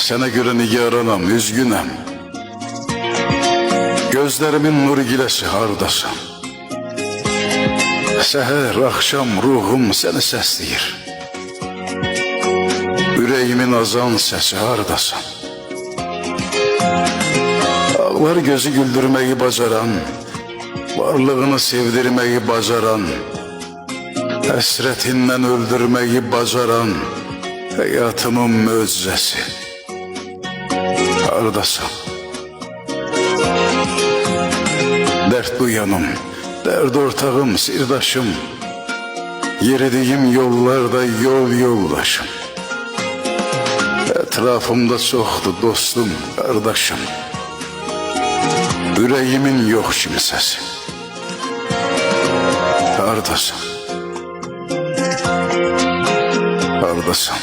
Sənə görə nigaranam, üzgünəm. Gözlərimin nur giləsi hardasan? Səhər, axşam ruhum səni səsləyir. Ürəyimin azan səsi hardasan? Ağlar gözü güldürməyi bacaran, varlığını sevdirməyi bacaran, həsrətindən öldürməyi bacaran həyatımın möcüzəsi hardasan? Dərd duyanım, dərd ortağım, sirdaşım, yeridiyim yollarda yol yoldaşım. Ətrafımda çoxdur dostum, qardaşım. Ürəyimin yox kimsəsi hardasan? Hardasan?